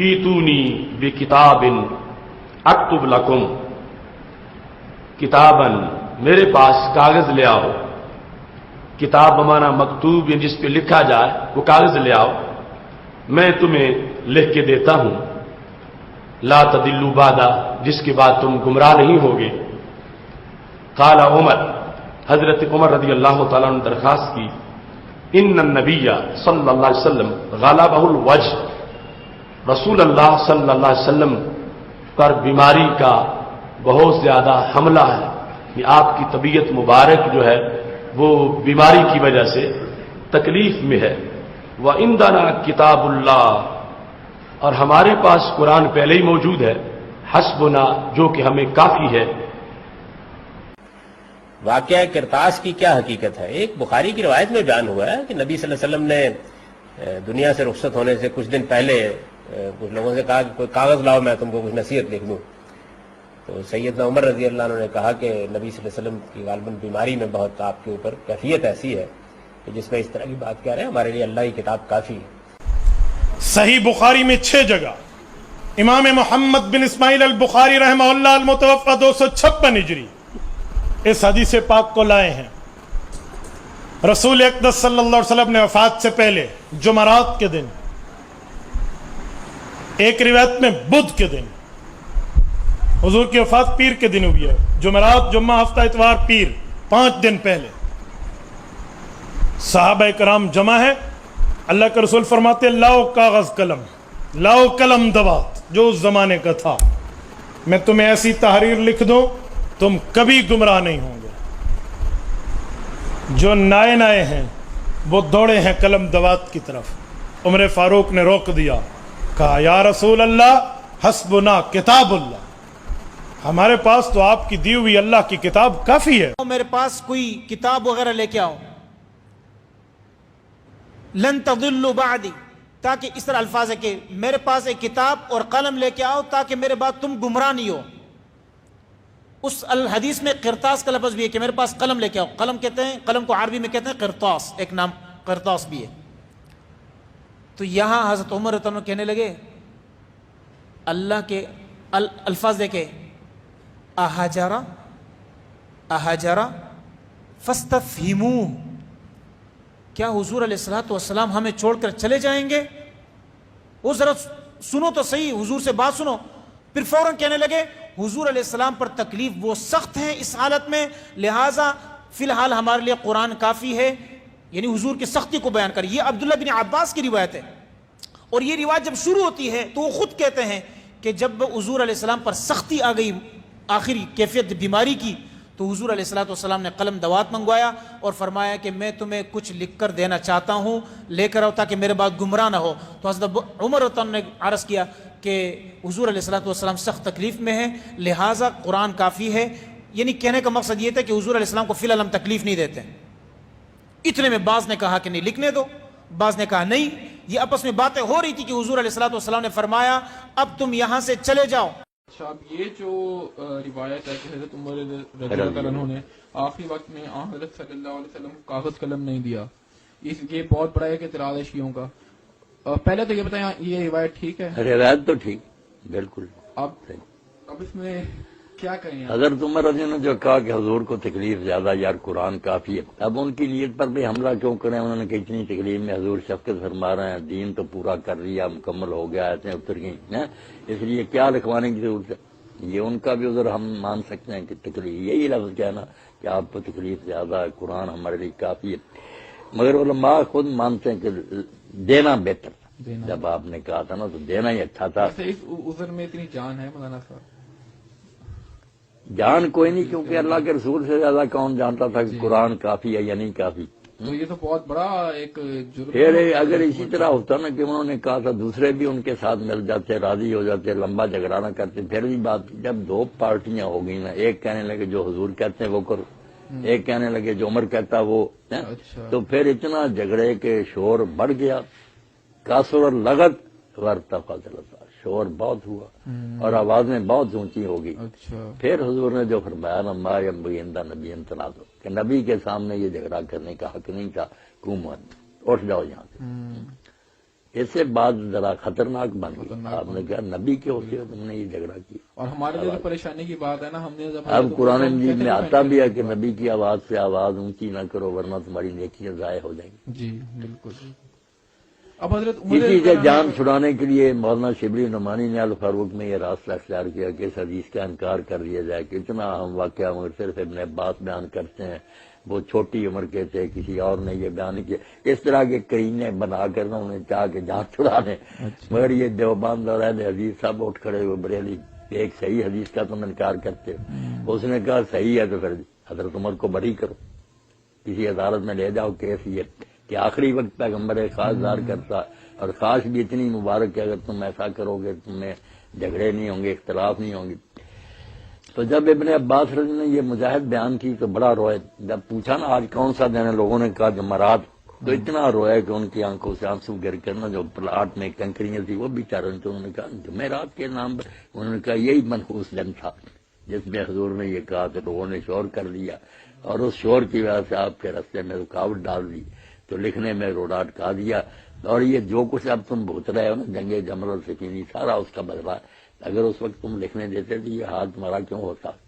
ईतूनी बिकिताबिन अक्तुब लकुम किताबन, मेरे पास कागज ले आओ। किताब बमाना मकतूब, जिस पे लिखा जाए, वो कागज ले आओ, मैं तुम्हें लिख के देता हूं। ला तदिल्लु बादा, जिसके बाद तुम गुमराह नहीं होगे। काला उमर, हजरत उमर रदी अल्लाह तआला ने दरखास्त की, इन्न नबिया सल्लल्लाहु अलैहि वसल्लम गलबहुल वज्ह, रसूल अल्लाह सल्लल्लाहु अलैहि वसल्लम पर बीमारी का बहुत ज्यादा हमला है कि आपकी तबीयत मुबारक जो है वो बीमारी की वजह से तकलीफ में है। व इंदना किताबुल्लाह, और हमारे पास कुरान पहले ही मौजूद है। हस्बुना, जो कि हमें काफी है। वाकया किरतास की क्या हकीकत है? एक बुखारी की रिवायत में बयान हुआ है कि नबी सल्लल्लाहु अलैहि वसल्लम ने दुनिया से रुखसत होने से कुछ दिन पहले कुछ लोगों से कहा कि कोई कागज लाओ, मैं तुमको कुछ नसीहत लिख दूं। तो सैयदना उमर रजी अल्लाह अन्हु ने कहा कि नबी सल्लल्लाहु अलैहि वसल्लम की गालिबन बीमारी में बहुत आपके ऊपर कैफियत ऐसी है कि जिसमें इस तरह की बात कह रहे हैं, हमारे लिए अल्लाह की किताब काफी है। सही बुखारी में 6 जगह इमाम मोहम्मद बिन इस्माइल अल बुखारी रहमहुल्लाह अल मुतवफ़ा 256 हिजरी इस हदीस पाक को लाए हैं। रसूल अक़दस सल्लल्लाहु अलैहि वसल्लम ने वफात से पहले जुमरात के दिन, एक रिवायत में बुध के दिन, हुजूर की वफात पीर के दिन हुई है। जुमरात, जुम्मा, हफ्ता, इतवार, पीर, 5 दिन पहले सहाबा कराम जमा है। अल्लाह के रसूल फरमाते, लाओ कागज कलम, लाओ कलम दवात, जो उस जमाने का था, मैं तुम्हें ऐसी तहरीर लिख दूं तुम कभी गुमराह नहीं होंगे। जो नए नए हैं वो दौड़े हैं कलम दवात की तरफ। उमर फारूक ने रोक दिया, कहा, या रसूल अल्लाह, हस्बुना किताबुल्लाह, हमारे पास तो आपकी दी हुई अल्लाह की किताब काफी है। मेरे पास कोई किताब वगैरह लेके आओ। लन तदिल्लु बादी, ताकि इस तरह अल्फाज है कि मेरे पास एक किताब और कलम लेके आओ ताकि मेरे बाद तुम गुमराह नहीं हो। उस अल हदीस में किरतास का लफ्ज भी है कि मेरे पास कलम लेके आओ। कलम कहते हैं, कलम को अरबी में कहते हैं किरतास, एक नाम किरतास भी है। तो यहां हजरत उमर रज़ियल्लाहु अन्हु कहने लगे, अल्लाह के अल्फाज देखे, अहाजरा अहाजरा फस्तफहिमू, क्या हुजूर अलैहिस्सलातु वस्सलाम हमें छोड़कर चले जाएंगे? वो जरा सुनो तो सही, हुजूर से बात सुनो। फिर फौरन कहने लगे, हुजूर अलैहिस्सलाम पर तकलीफ वो सख्त है इस हालत में, लिहाजा फिलहाल हमारे लिए कुरान काफी है। यानी हुजूर की सख्ती को बयान कर। ये अब्दुल्लाह बिन अब्बास की रिवायत है। और ये रिवायत जब शुरू होती है तो वो खुद कहते हैं कि जब हुजूर अलैहिस्सलाम पर सख्ती आ गई, आखिरी कैफियत बीमारी की, तो हुजूर अलैहिस्सलाम ने कलम दवात मंगवाया और फरमाया कि मैं तुम्हें कुछ लिख कर देना चाहता हूँ, लेकर आओ ताकि मेरे बाद गुमराह ना हो। तो हज़रत उमर रज़ियल्लाहु अन्हु ने अर्ज़ किया कि हुजूर अलैहिस्सलाम सख्त तकलीफ में है, लिहाजा कुरान काफ़ी है। यानी कहने का मकसद ये था कि हुजूर अलैहिस्सलाम को फ़िलहाल हम तकलीफ नहीं देते। इतने में बाज़ ने कहा कि नहीं, लिखने दो। बाज़ ने कहा नहीं। ये आपस में बातें हो रही थी कि हुजूर अलैहिस्सलाम ने फरमाया, अब तुम यहाँ से चले जाओ। अच्छा, अब ये जो रिवायत है कि हज़रत उमर रज़ियल्लाहु अन्हु ने आखिरी वक्त में हज़रत सल्लल्लाहु अलैहि वसल्लम को कागज कलम नहीं दिया, ये बहुत बड़ा एक इतराज़ है शियों का। पहले तो ये बताएं, ये रिवायत ठीक है? रिवायत तो ठीक, बिल्कुल। अब इसमें क्या करें? हज़रत उमर रज़ी ने जो कहा कि हुजूर को तकलीफ ज्यादा, यार कुरान काफी है, अब उनकी नीयत पर भी हमला क्यों करें? उन्होंने कहा इतनी तकलीफ में हुजूर शफ़क़त फरमा रहे हैं, दीन तो पूरा कर लिया, मुकम्मल हो गया, ऐसे उतर गई है, इसलिए क्या लिखवाने की जरूरत है? ये उनका भी उधर हम मान सकते हैं कि तकलीफ, यही लफ्ज कहना कि आपको तकलीफ ज्यादा है, कुरान हमारे लिए काफी है। मगर उलमा खुद मानते हैं कि देना बेहतर। जब आपने कहा था ना, तो देना ही अच्छा था। इस उज़र में इतनी जान है मौलाना साहब? जान कोई नहीं, क्योंकि अल्लाह के रसूल से ज्यादा कौन जानता था कि कुरान काफी है या नहीं काफी। तो ये तो बहुत बड़ा एक जुर्म। फिर अगर इसी तरह होता ना कि उन्होंने कहा था, दूसरे भी उनके साथ मिल जाते, राजी हो जाते, लंबा झगड़ा ना करते, फिर भी बात। जब 2 पार्टियां हो गई ना, एक कहने लगे जो हुजूर कहते हैं वो करो, एक कहने लगे जो उमर कहता वो, तो फिर इतना झगड़े के शोर बढ़ गया। कासुर लगत वर्तफा, शोर बहुत हुआ और आवाजें बहुत ऊंची हो गई। फिर हुजूर ने जो फरमाया ना, मा यंबग़ी नबी तनाज़ो, कि नबी के सामने ये झगड़ा करने का हक नहीं था, कुमत उठ जाओ यहाँ से। اس سے بات ذرا خطرناک بن گئی. آپ نے کہا نبی کے ہوتے ہو تم نے یہ جھگڑا کیا. اور ہمارے لیے تو پریشانی کی بات ہے نا, ہم نے جب اب قرآن مجید میں آتا بھی ہے کہ نبی کی آواز سے آواز اونچی نہ کرو ورنہ تمہاری نیکیاں ضائع ہو جائیں گی. جی بالکل. اب حضرت اسی سے جان چھڑانے کے لیے مولانا شبلی نعمانی نے الفاروق میں یہ راستہ اختیار کیا کہ اس حدیث کا انکار کر دیا جائے کہ اتنا اہم واقعہ مگر صرف ابن عباس بیان کرتے ہیں, وہ چھوٹی عمر کے تھے, کسی اور نے یہ بیان کیا. اس طرح کے کرینے بنا کر نہ انہیں چاہ کے جان چھڑانے. مگر یہ دیوبند اور اہل حدیث سب اٹھ کھڑے ہوئے بریلی, ایک صحیح حدیث کا تم انکار کرتے ہو. اس نے کہا صحیح ہے تو پھر حضرت عمر کو بری کرو, کسی عدالت میں لے جاؤ کیس یہ کہ آخری وقت پیغمبر خاص دار کرتا, اور خاص بھی اتنی مبارک ہے اگر تم ایسا کرو گے تمہیں جھگڑے نہیں ہوں گے, اختلاف نہیں ہوں گے. تو جب ابن عباس رضی نے یہ مجاہد بیان کی تو بڑا روئے. جب پوچھا نا آج کون سا دن ہے, لوگوں نے کہا جمعرات, تو اتنا روئے کہ ان کی آنکھوں سے آنسو گر کر نا جو پلاٹ میں کنکریاں تھی وہ بھی چارن, تو انہوں نے کہا جمعرات کے نام پر, انہوں نے کہا یہی منحوس دن تھا جس میں حضور نے یہ کہا. تو لوگوں نے شور کر دیا اور اس شور کی وجہ سے آپ کے راستے میں رکاوٹ ڈال دی, تو لکھنے میں روڈا اٹکا دیا. اور یہ جو کچھ اب تم بھوت رہے ہو نا جنگ جمل اور سفینی, سارا اس کا بدلہ. اگر اس وقت تم لکھنے دیتے تو یہ حال تمہارا کیوں ہوتا.